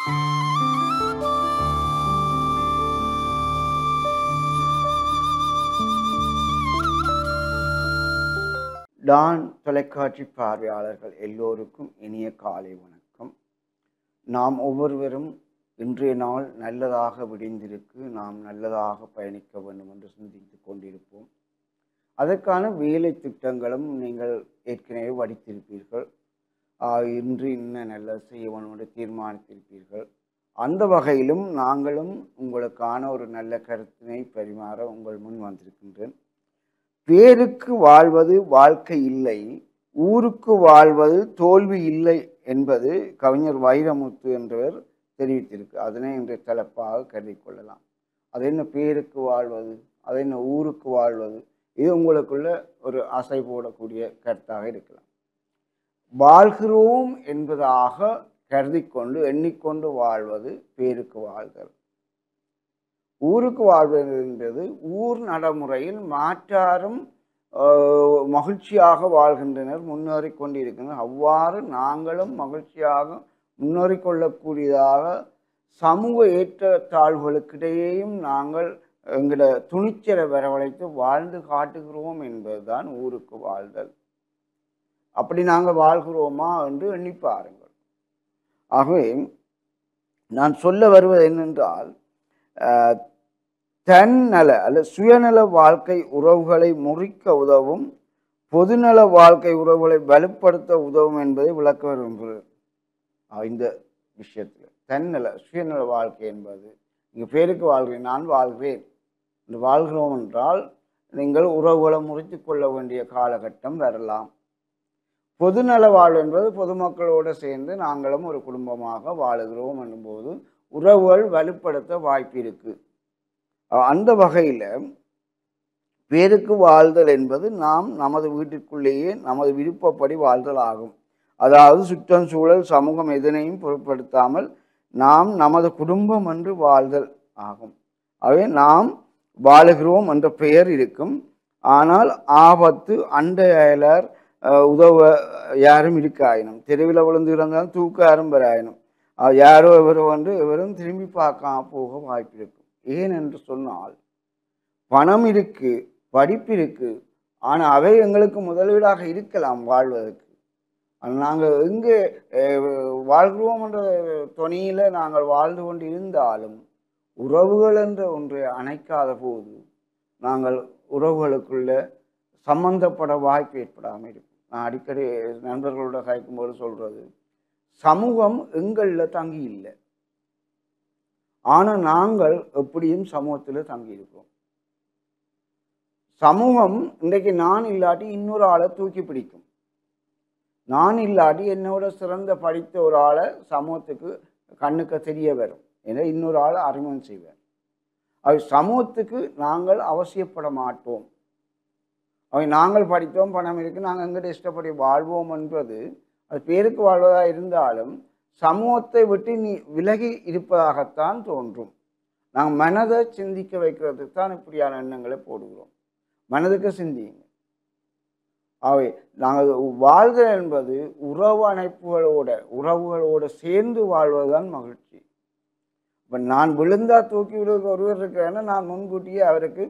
Don தொலைக்காட்சி பார்வையாளர்கள் எல்லோருக்கும் இனிய காலை வணக்கம். நாம் ஒவ்வொருவரும் இன்றைய நாள் நல்லதாக விடிந்திருக்கு, நாம் நல்லதாக பயணிக்க வேண்டும் என்று சிந்தித்துக் கொண்டிருப்போம். அதற்கான வேலை திட்டங்களும் நீங்கள் ஏற்கனவே வடித்திருப்பீர்கள். இன்று இன்ன நல்லது செய்ய வேண்டும் என்று தீர்மானித்திருப்பீர்கள். அந்த வகையிலும் நாங்களும் உங்களுக்கான ஒரு நல்ல கருத்தினை பரிமாற உங்கள் முன் வந்திருக்கின்றேன். பேருக்கு வாழ்வது வாழ்க்கை இல்லை, ஊருக்கு வாழ்வது தோல்வி இல்லை என்பது கவிஞர் வைரமுத்து என்றவர் தெரிவித்திருக்கு. அதனை இன்றைய தலைப்பாக கருதி கொள்ளலாம். அது என்ன பேருக்கு வாழ்வது, அது என்ன ஊருக்கு வாழ்வது, இது உங்களுக்குள்ள ஒரு அசை போடக்கூடிய கருத்தாக இருக்கலாம். வாழ்கிறோம் என்பதாக கருதி கொண்டு எண்ணிக்கொண்டு வாழ்வது பேருக்கு வாழ்தல். ஊருக்கு வாழ்வது என்பது ஊர் நடைமுறையில் மாற்றாரும் மகிழ்ச்சியாக வாழ்கின்றனர், முன்னேறி கொண்டிருக்கின்றனர். அவ்வாறு நாங்களும் மகிழ்ச்சியாக முன்னேறி கொள்ளக்கூடியதாக சமூக ஏற்றத்தாழ்வுகளுக்கிடையேயும் நாங்கள் எங்களோட துணிச்சலை வரவழைத்து வாழ்ந்து காட்டுகிறோம் என்பதுதான் ஊருக்கு வாழ்தல். அப்படி நாங்கள் வாழ்கிறோமா என்று எண்ணி பாருங்கள். ஆகவே நான் சொல்ல வருவது என்னென்றால், தன்னல அல்லது சுயநல வாழ்க்கை உறவுகளை முறிக்க உதவும், பொதுநல வாழ்க்கை உறவுகளை வலுப்படுத்த உதவும் என்பதை விளக்க விரும்புகிறேன். இந்த விஷயத்தில் தன்னல சுயநல வாழ்க்கை என்பது, இங்கே பேருக்கு வாழ்கிறேன், நான் வாழ்கிறேன் என்று வாழ்கிறோம் என்றால் நீங்கள் உறவுகளை முறித்து கொள்ள வேண்டிய காலகட்டம் வரலாம். பொதுநல வாழ்வு என்பது பொதுமக்களோடு சேர்ந்து நாங்களும் ஒரு குடும்பமாக வாழுகிறோம் என்னும்போது உறவுகள் வலுப்படுத்த வாய்ப்பு இருக்கு. அந்த வகையில் பேருக்கு வாழ்தல் என்பது நாம் நமது வீட்டிற்குள்ளேயே நமது விருப்பப்படி வாழ்தல் ஆகும். அதாவது சுற்றம் சூழல் சமூகம் எதனையும் பொருட்படுத்தாமல் நாம் நமது குடும்பம் என்று வாழ்தல் ஆகும். ஆகவே நாம் வாழுகிறோம் என்ற பெயர் இருக்கும், ஆனால் ஆபத்து அண்டையலர் உதவ யாரும் இருக்காயினும், தெருவில் விழுந்து இருந்தாலும் தூக்க யாரும் பெறாயினும், யாரோ இவரோ வந்து இவரும் திரும்பி பார்க்காம போக வாய்ப்பு இருக்கும். ஏன் என்று சொன்னால், பணம் இருக்கு, படிப்பு இருக்கு, ஆனால் அவை எங்களுக்கு முதலீடாக இருக்கலாம் வாழ்வதற்கு. நாங்கள் எங்கே வாழ்கிறோம் என்ற துணியில் நாங்கள் வாழ்ந்து கொண்டு இருந்தாலும் உறவுகள் என்ற ஒன்றை அணைக்காத போது நாங்கள் உறவுகளுக்குள்ள சம்பந்தப்பட வாய்ப்பு ஏற்படாமல் இருக்கும். நான் அடிக்கடி நண்பர்களோட கதைக்கும்போது சொல்றது, சமூகம் எங்களில் தங்கி இல்லை, ஆனால் நாங்கள் எப்படியும் சமூகத்தில் தங்கியிருக்கோம். சமூகம் இன்றைக்கு நான் இல்லாட்டி இன்னொரு ஆளை தூக்கி பிடிக்கும். நான் இல்லாட்டி என்னோட சிறந்த படித்த ஒரு ஆளை சமூகத்துக்கு கண்ணுக்கு தெரிய வரும், ஏன்னா இன்னொரு ஆளை அறிமுகம் செய்வார். அது சமூகத்துக்கு நாங்கள் அவசியப்பட மாட்டோம். அவை நாங்கள் படித்தோம், பணம் இருக்கு, நாங்கள் எங்கிட்ட இஷ்டப்படி வாழ்வோம் என்பது அது பேருக்கு வாழ்வதாக இருந்தாலும் சமூகத்தை விட்டு நீ விலகி இருப்பதாகத்தான் தோன்றும். நாங்கள் மனதை சிந்திக்க வைக்கிறதுக்கு தான் இப்படியான எண்ணங்களை போடுகிறோம். மனதுக்கு சிந்திங்க. அவை நாங்கள் வாழ்தல் என்பது உறவுகளோடு சேர்ந்து வாழ்வதுதான் மகிழ்ச்சி. இப்போ நான் விழுந்தா தூக்கி விடுவது ஒருவர் இருக்கிறேன்னா நான் முன்கூட்டியே அவருக்கு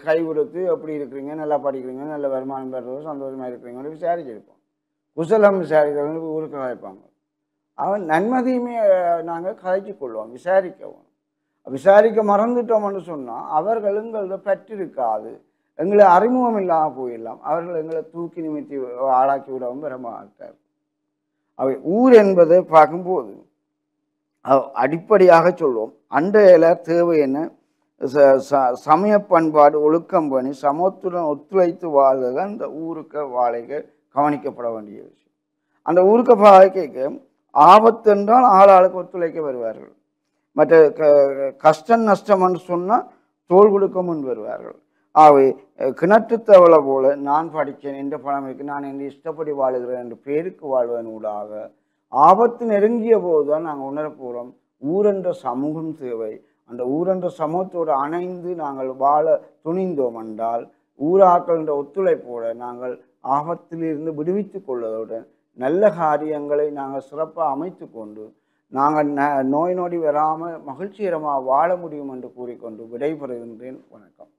கை கொடுத்து எப்படி இருக்கிறீங்க, நல்லா படிக்கிறீங்க, நல்ல வருமானம் பெறுறது, சந்தோஷமாக இருக்கிறீங்கன்னு விசாரிச்சிருப்போம். குசலம் விசாரிக்கிறவங்க ஊருக்கு கதைப்பாங்க. அவன் நன்மதியுமே நாங்கள் கதைச்சு கொள்வோம், விசாரிக்கவும். விசாரிக்க மறந்துட்டோம்னு சொன்னால் அவர்கள் எங்களோட பெற்றிருக்காது, எங்களை அறிமுகம் இல்லாமல் போயிடலாம். அவர்கள் எங்களை தூக்கி நிமித்தி ஆளாக்கி விடவும் பெற மாட்டார். அவை ஊர் என்பதை பார்க்கும்போது அடிப்படையாக சொல்வோம், அண்டையில தேவை என்ன, சமய பண்பாடு, ஒழுக்கம் பணி, சமத்துடன் ஒத்துழைத்து வாழ்வதுதான் இந்த ஊருக்கு வாழைக்கு கவனிக்கப்பட வேண்டிய விஷயம். அந்த ஊருக்கு வாழ்க்கைக்கு ஆபத்து என்றால் ஆளாளுக்கு ஒத்துழைக்க வருவார்கள். மற்ற கஷ்டம் நஷ்டம் என்று சொன்னால் தோல் கொடுக்க முன் வருவார்கள். ஆகவே கிணற்று தவளை போல நான் படித்தேன், எந்த பணம் இருக்கு, நான் எந்த இஷ்டப்படி வாழுகிறேன் என்று பேருக்கு வாழ்வதன் ஊடாக ஆபத்து நெருங்கிய போது தான் நாங்கள் உணரப்போகிறோம் ஊரென்ற சமூகம் தேவை. அந்த ஊரென்ற சமூகத்தோடு அணைந்து நாங்கள் வாழ துணிந்தோம் என்றால் ஊராக்கள் என்ற ஒத்துழைப்போடு நாங்கள் ஆபத்திலிருந்து விடுவித்து கொள்வதோடு நல்ல காரியங்களை நாங்கள் சிறப்பாக அமைத்து கொண்டு நாங்கள் நோய் நொடி வராமல் மகிழ்ச்சிகரமாக வாழ முடியும் என்று கூறிக்கொண்டு விடைபெறுகின்றேன். வணக்கம்.